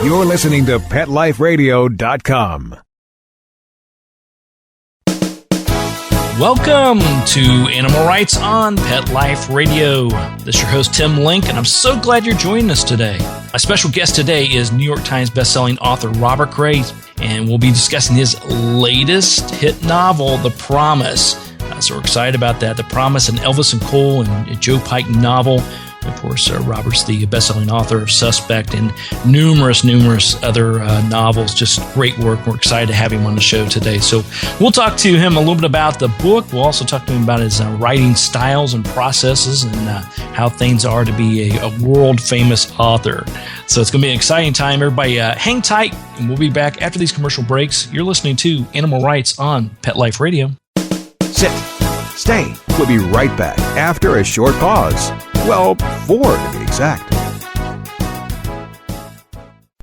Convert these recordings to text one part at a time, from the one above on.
You're listening to PetLifeRadio.com. Welcome to Animal Rights on Pet Life Radio. This is your host, Tim Link, and I'm so glad you're joining us today. My special guest today is New York Times bestselling author Robert Crais, and we'll be discussing his latest hit novel, The Promise. So we're excited about that. The Promise, an Elvis and Cole and Joe Pike novel. Of course, Robert's the best-selling author of Suspect and numerous other novels. Just great work. We're excited to have him on the show today. So we'll talk to him a little bit about the book. We'll also talk to him about his writing styles and processes and how things are to be a world-famous author. So it's going to be an exciting time. Everybody hang tight, and we'll be back after these commercial breaks. You're listening to Animal Rights on Pet Life Radio. Sit. Stay. We'll be right back after a short pause. Well, 4 to be exact.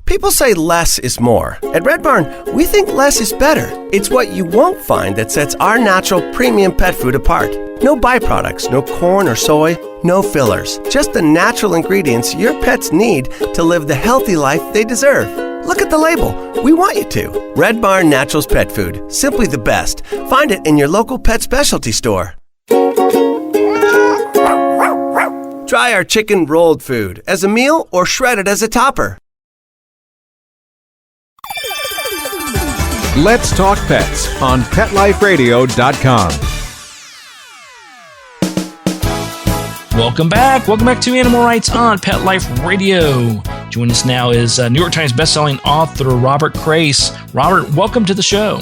People say less is more. At Red Barn, we think less is better. It's what you won't find that sets our natural premium pet food apart. No byproducts, no corn or soy, no fillers. Just the natural ingredients your pets need to live the healthy life they deserve. Look at the label. We want you to. Red Barn Naturals Pet Food. Simply the best. Find it in your local pet specialty store. Try our chicken rolled food as a meal or shredded as a topper. Let's talk pets on PetLifeRadio.com. Welcome back. Welcome back to Animal Rights on Pet Life Radio. Joining us now is New York Times bestselling author Robert Crais. Robert, welcome to the show.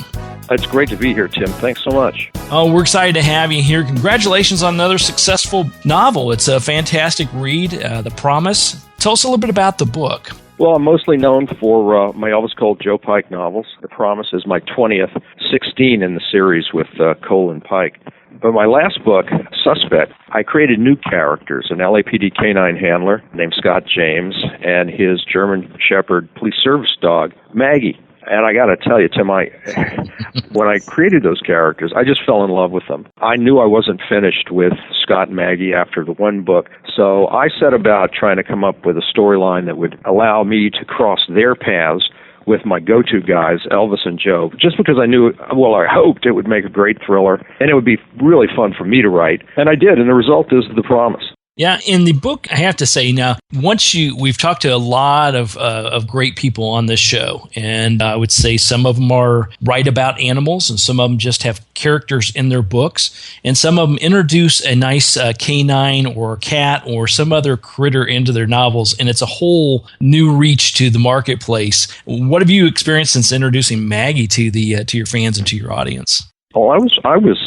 It's great to be here, Tim. Thanks so much. Oh, we're excited to have you here. Congratulations on another successful novel. It's a fantastic read, The Promise. Tell us a little bit about the book. Well, I'm mostly known for my Elvis Cole Joe Pike novels. The Promise is my 20th, 16 in the series with Cole and Pike. But my last book, Suspect, I created new characters, an LAPD canine handler named Scott James and his German Shepherd police service dog, Maggie. And I got to tell you, Tim, when I created those characters, I just fell in love with them. I knew I wasn't finished with Scott and Maggie after the one book, so I set about trying to come up with a storyline that would allow me to cross their paths with my go-to guys, Elvis and Joe, just because I knew, well, I hoped it would make a great thriller, and it would be really fun for me to write. And I did, and the result is The Promise. Yeah, in the book, I have to say now, we've talked to a lot of great people on this show, and I would say some of them write about animals, and some of them just have characters in their books, and some of them introduce a nice canine or cat or some other critter into their novels, and it's a whole new reach to the marketplace. What have you experienced since introducing Maggie to your fans and to your audience? Oh, I was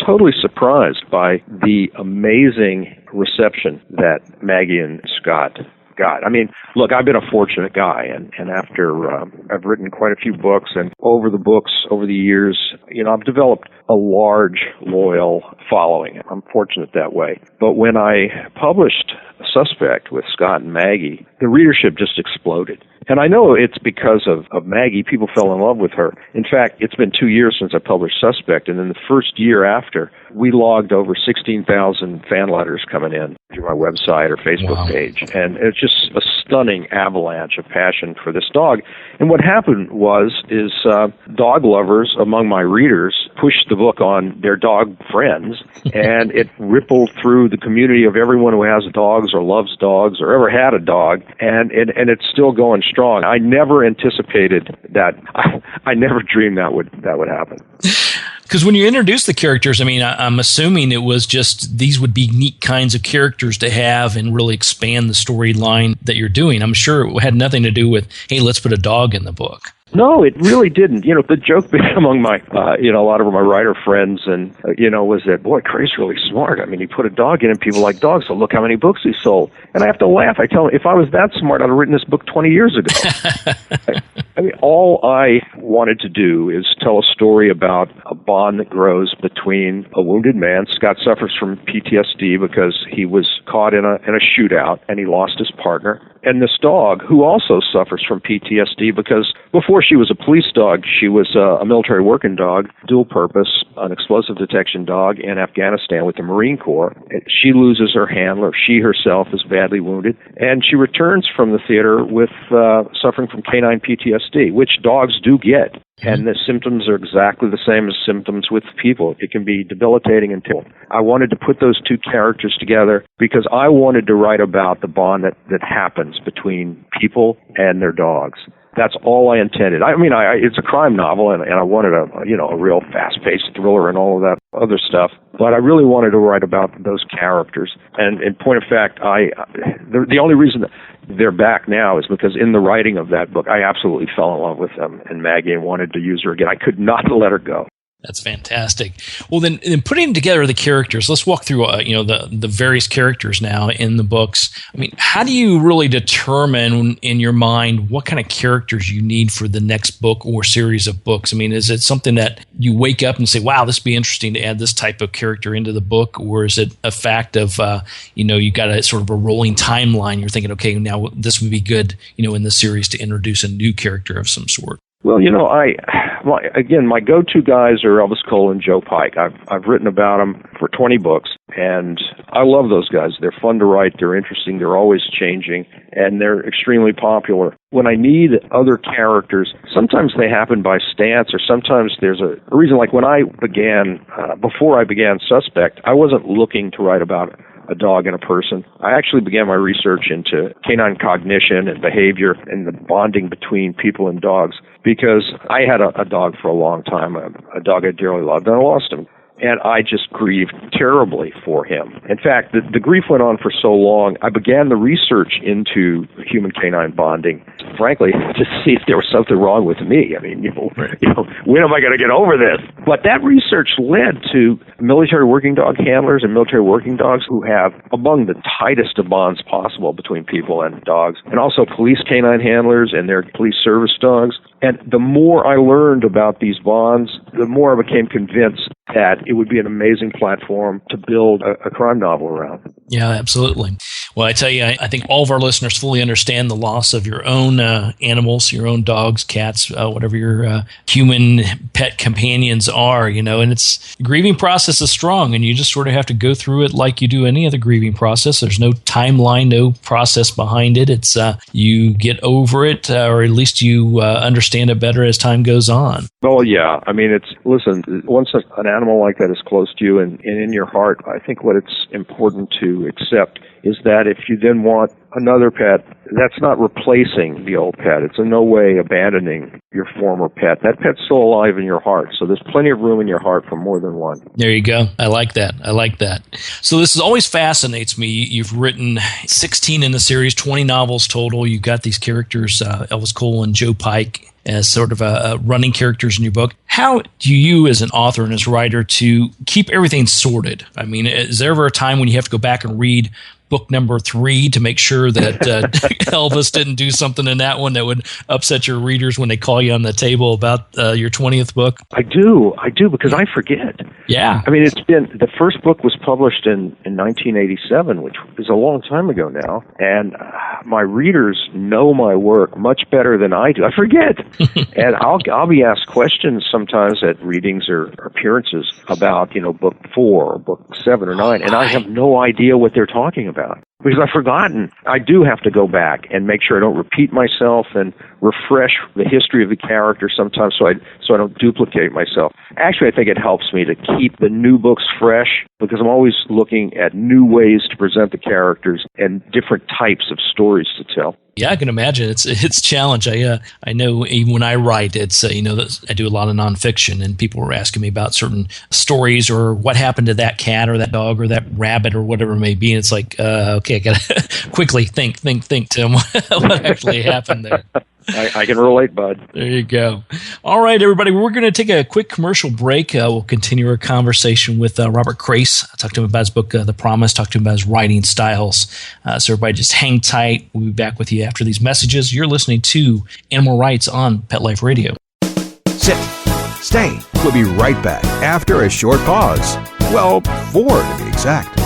totally surprised by the amazing reception that Maggie and Scott got. I mean, look, I've been a fortunate guy, and after I've written quite a few books, and over the years, I've developed a large, loyal following. I'm fortunate that way. But when I published Suspect with Scott and Maggie, the readership just exploded. And I know it's because of Maggie. People fell in love with her. In fact, it's been 2 years since I published Suspect, and in the first year after, we logged over 16,000 fan letters coming in to my website or Facebook page. And it's just a stunning avalanche of passion for this dog. And what happened is dog lovers among my readers pushed the book on their dog friends, and it rippled through the community of everyone who has dogs or loves dogs or ever had a dog, and it's still going strong. I never anticipated that. I never dreamed that would happen. Because when you introduced the characters, I mean, I'm assuming it was just these would be neat kinds of characters to have and really expand the storyline that you're doing. I'm sure it had nothing to do with, hey, let's put a dog in the book. No, it really didn't. The joke among my, a lot of my writer friends and, was that, boy, Crais really smart. I mean, he put a dog in and people like dogs, so look how many books he sold. And I have to laugh. I tell them, if I was that smart, I'd have written this book 20 years ago. I mean, all I wanted to do is tell a story about a bond that grows between a wounded man. Scott suffers from PTSD because he was caught in a shootout and he lost his partner. and this dog, who also suffers from PTSD because before she was a police dog, she was a military working dog, dual purpose, an explosive detection dog in Afghanistan with the Marine Corps. She loses her handler. She herself is badly wounded, and she returns from the theater with suffering from canine PTSD, which dogs do get. And the symptoms are exactly the same as symptoms with people. It can be debilitating until I wanted to put those two characters together because I wanted to write about the bond that happens between people and their dogs. That's all I intended. I mean, it's a crime novel, and I wanted a real fast-paced thriller and all of that other stuff. But I really wanted to write about those characters. And in point of fact, the only reason that they're back now is because in the writing of that book, I absolutely fell in love with them and Maggie and wanted to use her again. I could not let her go. That's fantastic. Well, then putting together the characters, let's walk through the various characters now in the books. I mean, how do you really determine in your mind what kind of characters you need for the next book or series of books? I mean, is it something that you wake up and say, wow, this would be interesting to add this type of character into the book? Or is it a fact of, you got a sort of a rolling timeline? You're thinking, okay, now this would be good, in the series to introduce a new character of some sort. Well, my go-to guys are Elvis Cole and Joe Pike. I've written about them for 20 books, and I love those guys. They're fun to write. They're interesting. They're always changing, and they're extremely popular. When I need other characters, sometimes they happen by stance, or sometimes there's a reason. Like when I began, before I began Suspect, I wasn't looking to write about a dog and a person. I actually began my research into canine cognition and behavior and the bonding between people and dogs because I had a dog for a long time, a dog I dearly loved, and I lost him. And I just grieved terribly for him. In fact, the grief went on for so long, I began the research into human-canine bonding, frankly, to see if there was something wrong with me. I mean, when am I going to get over this? But that research led to military working dog handlers and military working dogs who have among the tightest of bonds possible between people and dogs, and also police canine handlers and their police service dogs. And the more I learned about these bonds, the more I became convinced that it would be an amazing platform to build a crime novel around. Yeah, absolutely. Well, I tell you, I think all of our listeners fully understand the loss of your own animals, your own dogs, cats, whatever your human pet companions are, and the grieving process is strong, and you just sort of have to go through it like you do any other grieving process. There's no timeline, no process behind it. It's you get over it, or at least you understand it better as time goes on. Well, yeah. I mean, listen, once an animal like that is close to you and in your heart, I think what it's important to accept is that if you then want another pet, that's not replacing the old pet. It's in no way abandoning your former pet. That pet's still alive in your heart, so there's plenty of room in your heart for more than one. There you go. I like that. So this always fascinates me. You've written 16 in the series, 20 novels total. You've got these characters, Elvis Cole and Joe Pike, as sort of running characters in your book. How do you, as an author and as a writer, to keep everything sorted? I mean, is there ever a time when you have to go back and read book number 3 to make sure that Elvis didn't do something in that one that would upset your readers when they call you on the table about your 20th book? I do, because I forget. Yeah. I mean, the first book was published in 1987, which is a long time ago now, and my readers know my work much better than I do. I forget. And I'll be asked questions sometimes at readings or appearances about, book 4 or book 7 or 9, and I have no idea what they're talking about. Because I've forgotten. I do have to go back and make sure I don't repeat myself and refresh the history of the character sometimes so I don't duplicate myself. Actually, I think it helps me to keep the new books fresh because I'm always looking at new ways to present the characters and different types of stories to tell. Yeah, I can imagine. It's a challenge. I know even when I write, it's I do a lot of nonfiction, and people were asking me about certain stories or what happened to that cat or that dog or that rabbit or whatever it may be. And it's like, okay, I gotta quickly think, Tim, what actually happened there. I can relate, bud. There you go. All right, everybody, we're going to take a quick commercial break. We'll continue our conversation with Robert Crais. I talked to him about his book, The Promise, talked to him about his writing styles. So everybody just hang tight. We'll be back with you after these messages. You're listening to Animal Rights on Pet Life Radio. Sit. Stay. We'll be right back after a short pause. Well, 4 to be exact.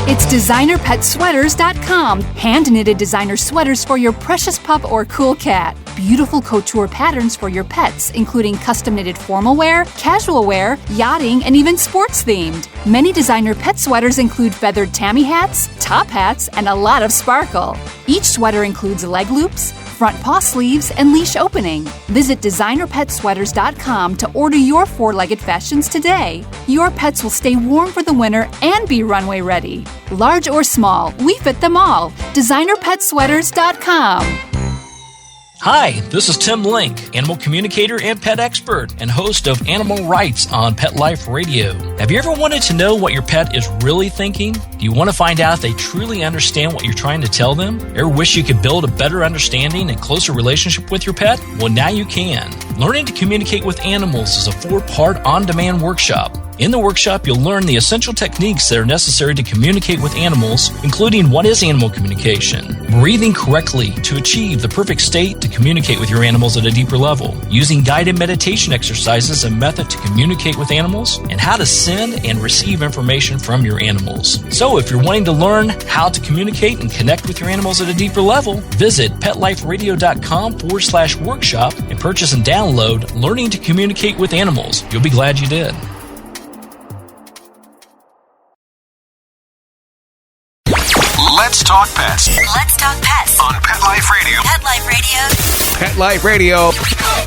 It's designerpetsweaters.com. Hand-knitted designer sweaters for your precious pup or cool cat. Beautiful couture patterns for your pets, including custom-knitted formal wear, casual wear, yachting, and even sports-themed. Many designer pet sweaters include feathered tammy hats, top hats, and a lot of sparkle. Each sweater includes leg loops, front paw sleeves, and leash opening. Visit designerpetsweaters.com to order your four-legged fashions today. Your pets will stay warm for the winter and be runway ready. Large or small, we fit them all. designerpetsweaters.com. Hi, this is Tim Link, animal communicator and pet expert and host of Animal Rights on Pet Life Radio. Have you ever wanted to know what your pet is really thinking? Do you want to find out if they truly understand what you're trying to tell them? Ever wish you could build a better understanding and closer relationship with your pet? Well, now you can. Learning to Communicate with Animals is a 4-part on-demand workshop. In the workshop, you'll learn the essential techniques that are necessary to communicate with animals, including what is animal communication, breathing correctly to achieve the perfect state to communicate with your animals at a deeper level, using guided meditation exercises as a method to communicate with animals, and how to send and receive information from your animals. So if you're wanting to learn how to communicate and connect with your animals at a deeper level, visit PetLifeRadio.com/workshop and purchase and download Learning to Communicate with Animals. You'll be glad you did. Let's talk pets. Let's talk pets On Pet Life Radio. Pet Life Radio.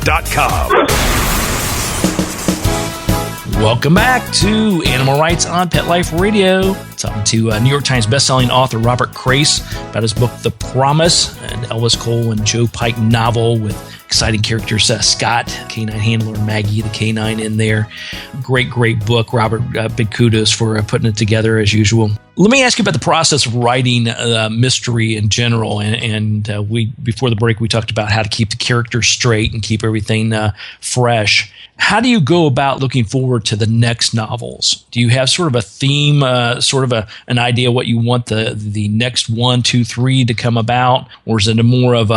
PetLifeRadio.com. Welcome back to Animal Rights on Pet Life Radio. Talking to New York Times bestselling author Robert Crais about his book, The Promise, an Elvis Cole and Joe Pike novel with exciting characters, Scott, canine handler, Maggie, the canine in there. Great book. Robert, big kudos for putting it together as usual. Let me ask you about the process of writing mystery in general. And we before the break, we talked about how to keep the characters straight and keep everything fresh. How do you go about looking forward to the next novels? Do you have sort of a theme, an idea what you want the next 1, 2, 3 to come about? Or is it more of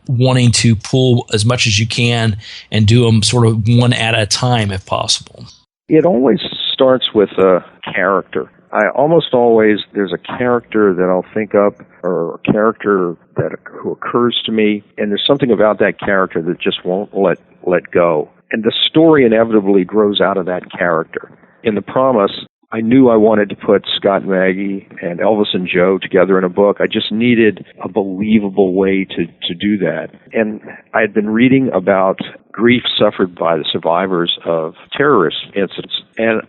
wanting to pull as much as you can and do them sort of one at a time if possible? It always starts with a character. Almost always there's a character that I'll think up or a character who occurs to me, and there's something about that character that just won't let go. And the story inevitably grows out of that character. In The Promise, I knew I wanted to put Scott and Maggie and Elvis and Joe together in a book. I just needed a believable way to do that. And I had been reading about grief suffered by the survivors of terrorist incidents. And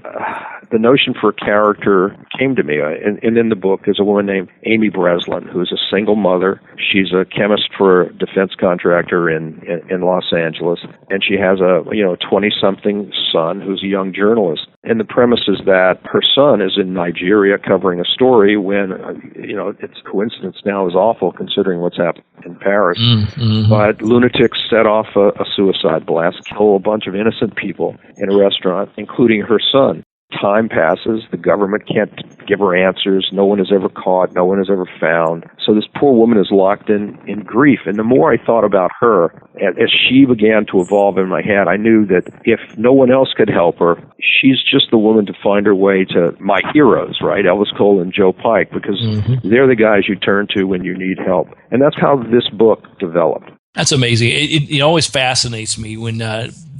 the notion for a character came to me. And in the book is a woman named Amy Breslin, who is a single mother. She's a chemist for a defense contractor in Los Angeles. And she has a 20-something son who's a young journalist. And the premise is that her son is in Nigeria covering a story when, it's coincidence now is awful considering what's happened in Paris. Mm-hmm. But lunatics set off a suicide blast, kill a bunch of innocent people in a restaurant, including her son. Time passes, the government can't give her answers, no one is ever caught, no one is ever found. So this poor woman is locked in grief. And the more I thought about her, as she began to evolve in my head, I knew that if no one else could help her, she's just the woman to find her way to my heroes, right? Elvis Cole and Joe Pike, because they're the guys you turn to when you need help. And that's how this book developed. That's amazing. It always fascinates me when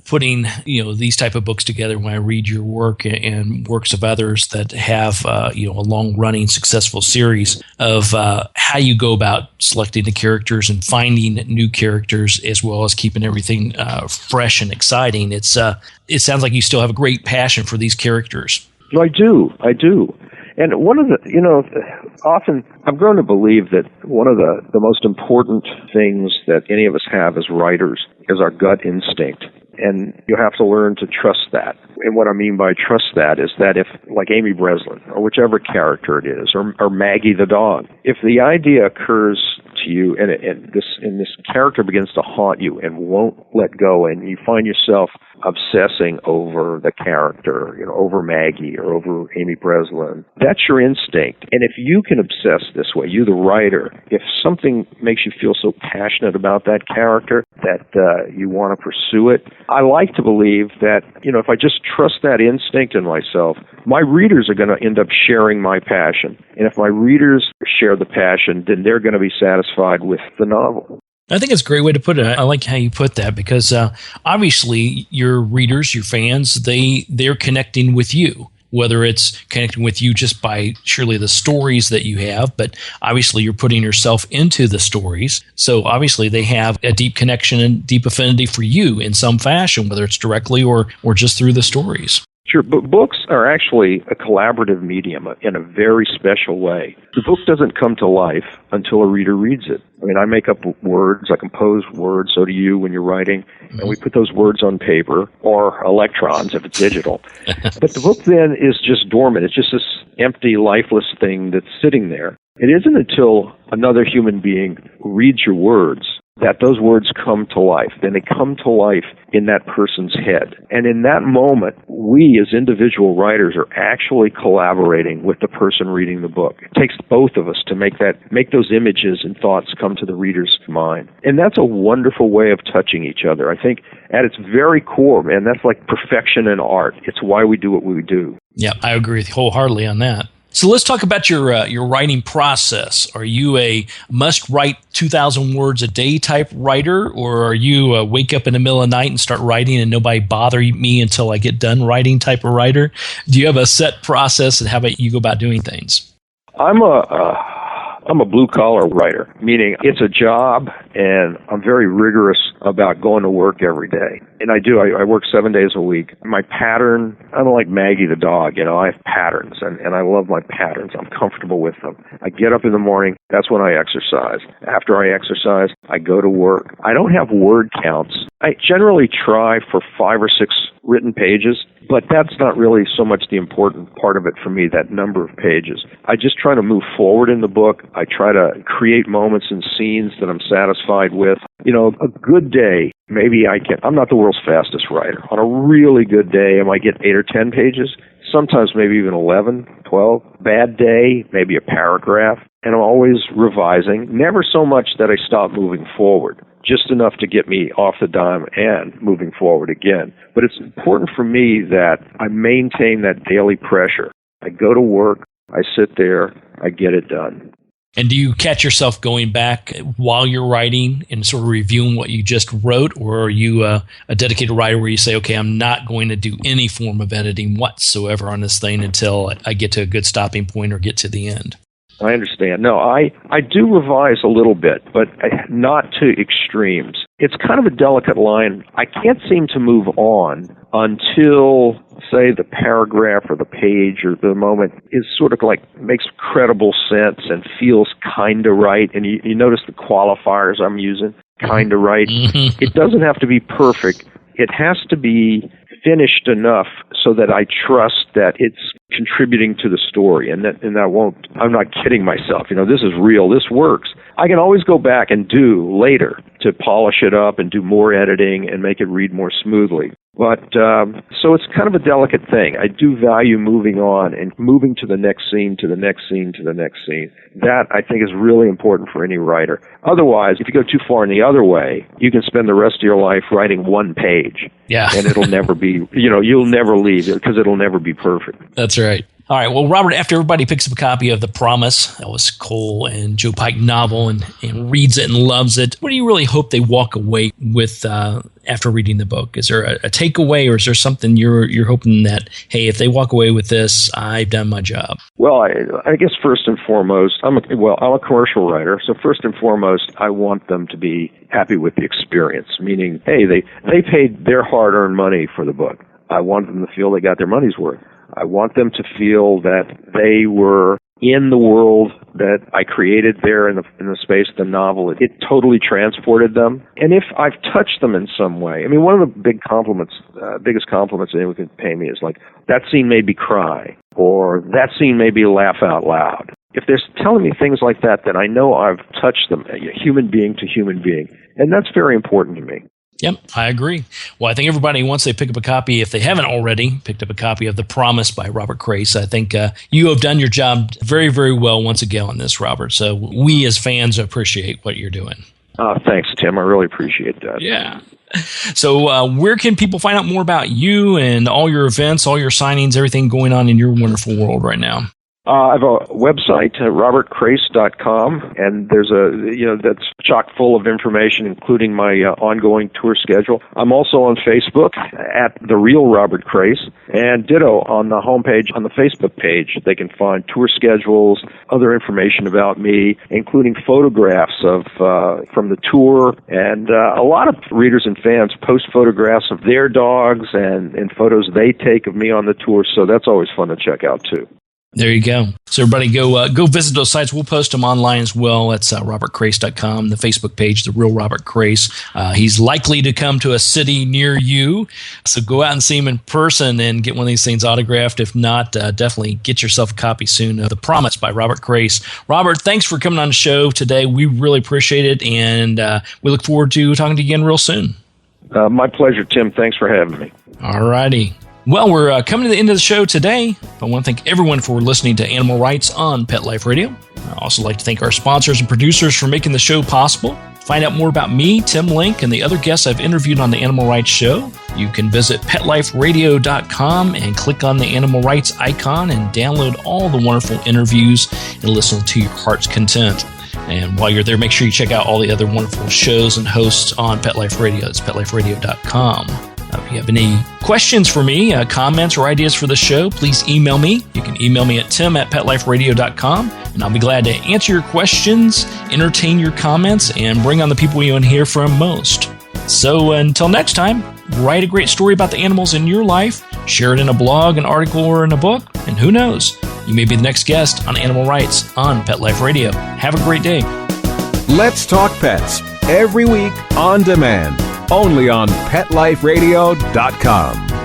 putting these type of books together, when I read your work and works of others that have a long running successful series of how you go about selecting the characters and finding new characters as well as keeping everything fresh and exciting. It sounds like you still have a great passion for these characters. I do. And one of the, often I've grown to believe that one of the most important things that any of us have as writers is our gut instinct. And you have to learn to trust that. And what I mean by trust that is that if, like Amy Breslin, or whichever character it is, or Maggie the dog, if the idea occurs to to you, and this character begins to haunt you and won't let go, and you find yourself obsessing over the character, over Maggie or over Amy Breslin. That's your instinct. And if you can obsess this way, you the writer, if something makes you feel so passionate about that character that you want to pursue it, I like to believe that, if I just trust that instinct in myself, my readers are going to end up sharing my passion. And if my readers share the passion, then they're going to be satisfied with the novel. I think it's a great way to put it. I like how you put that because obviously your readers, your fans, they're connecting with you. Whether it's connecting with you just by surely the stories that you have, but obviously you're putting yourself into the stories. So obviously they have a deep connection and deep affinity for you in some fashion, whether it's directly or just through the stories. Sure, but books are actually a collaborative medium in a very special way. The book doesn't come to life until a reader reads it. I mean, I make up words, I compose words, so do you when you're writing, and we put those words on paper or electrons if it's digital. But the book then is just dormant. It's just this empty, lifeless thing that's sitting there. It isn't until another human being reads your words that those words come to life. Then they come to life in that person's head. And in that moment, we as individual writers are actually collaborating with the person reading the book. It takes both of us to make those images and thoughts come to the reader's mind. And that's a wonderful way of touching each other. I think at its very core, man, that's like perfection in art. It's why we do what we do. Yeah, I agree wholeheartedly on that. So let's talk about your writing process. Are you a must-write 2,000 words a day type writer, or are you wake up in the middle of the night and start writing and nobody bother me until I get done writing type of writer? Do you have a set process, and how about you go about doing things? I'm a blue-collar writer, meaning it's a job, and I'm very rigorous about going to work every day. And I work 7 days a week. My pattern, I don't like Maggie the dog, I have patterns, and I love my patterns. I'm comfortable with them. I get up in the morning, that's when I exercise. After I exercise, I go to work. I don't have word counts. I generally try for 5 or 6 written pages, but that's not really so much the important part of it for me, that number of pages. I just try to move forward in the book. I try to create moments and scenes that I'm satisfied with. A good day, maybe I'm not the world's fastest writer. On a really good day, I might get 8 or 10 pages, sometimes maybe even 11, 12. Bad day, maybe a paragraph. And I'm always revising, never so much that I stop moving forward. Just enough to get me off the dime and moving forward again. But it's important for me that I maintain that daily pressure. I go to work, I sit there, I get it done. And do you catch yourself going back while you're writing and sort of reviewing what you just wrote, or are you a dedicated writer where you say, okay, I'm not going to do any form of editing whatsoever on this thing until I get to a good stopping point or get to the end? I understand. No, I do revise a little bit, but not to extremes. It's kind of a delicate line. I can't seem to move on until, say, the paragraph or the page or the moment is sort of like makes credible sense and feels kind of right. And you notice the qualifiers I'm using, kind of right. It doesn't have to be perfect. It has to be finished enough so that I trust that it's contributing to the story, and that I'm not kidding myself. This is real. This works. I can always go back and do later to polish it up and do more editing and make it read more smoothly. But so it's kind of a delicate thing. I do value moving on and moving to the next scene, to the next scene, to the next scene. That, I think, is really important for any writer. Otherwise, if you go too far in the other way, you can spend the rest of your life writing one page. Yeah. And it'll never be, you'll never leave it because it'll never be perfect. That's right. All right. Well, Robert, after everybody picks up a copy of The Promise, that was Cole and Joe Pike novel, and reads it and loves it, what do you really hope they walk away with after reading the book? Is there a takeaway, or is there something you're hoping that, hey, if they walk away with this, I've done my job? Well, I guess first and foremost, I'm a commercial writer, so first and foremost, I want them to be happy with the experience, meaning, hey, they paid their hard-earned money for the book. I want them to feel they got their money's worth. I want them to feel that they were in the world that I created there in the space of the novel. It totally transported them. And if I've touched them in some way, I mean, one of the biggest compliments anyone can pay me is like, that scene made me cry, or that scene made me laugh out loud. if they're telling me things like that, then I know I've touched them, human being to human being. And that's very important to me. Yep, I agree. Well, I think everybody, once they pick up a copy, if they haven't already picked up a copy of The Promise by Robert Crais, I think you have done your job very, very well once again on this, Robert. So we as fans appreciate what you're doing. Thanks, Tim. I really appreciate that. Yeah. So where can people find out more about you and all your events, all your signings, everything going on in your wonderful world right now? I have a website, robertcrais.com, and there's that's chock full of information, including my ongoing tour schedule. I'm also on Facebook at The Real Robert Crais, and ditto on the homepage, on the Facebook page. They can find tour schedules, other information about me, including photographs of from the tour, and a lot of readers and fans post photographs of their dogs and photos they take of me on the tour, so that's always fun to check out, too. There you go. So everybody go visit those sites. We'll post them online as well. It's robertcrais.com, the Facebook page, The Real Robert Crais. He's likely to come to a city near you. So go out and see him in person and get one of these things autographed. If not, definitely get yourself a copy soon of The Promise by Robert Crais. Robert, thanks for coming on the show today. We really appreciate it, and we look forward to talking to you again real soon. My pleasure, Tim. Thanks for having me. All righty. Well, we're coming to the end of the show today. I want to thank everyone for listening to Animal Rights on Pet Life Radio. I'd also like to thank our sponsors and producers for making the show possible. Find out more about me, Tim Link, and the other guests I've interviewed on the Animal Rights Show. You can visit PetLifeRadio.com and click on the Animal Rights icon and download all the wonderful interviews and listen to your heart's content. And while you're there, make sure you check out all the other wonderful shows and hosts on Pet Life Radio. It's PetLifeRadio.com. If you have any questions for me, comments, or ideas for the show, please email me. You can email me at tim@petliferadio.com, and I'll be glad to answer your questions, entertain your comments, and bring on the people you want to hear from most. So until next time, write a great story about the animals in your life, share it in a blog, an article, or in a book, and who knows, you may be the next guest on Animal Rights on Pet Life Radio. Have a great day. Let's Talk Pets, every week on demand, only on PetLifeRadio.com.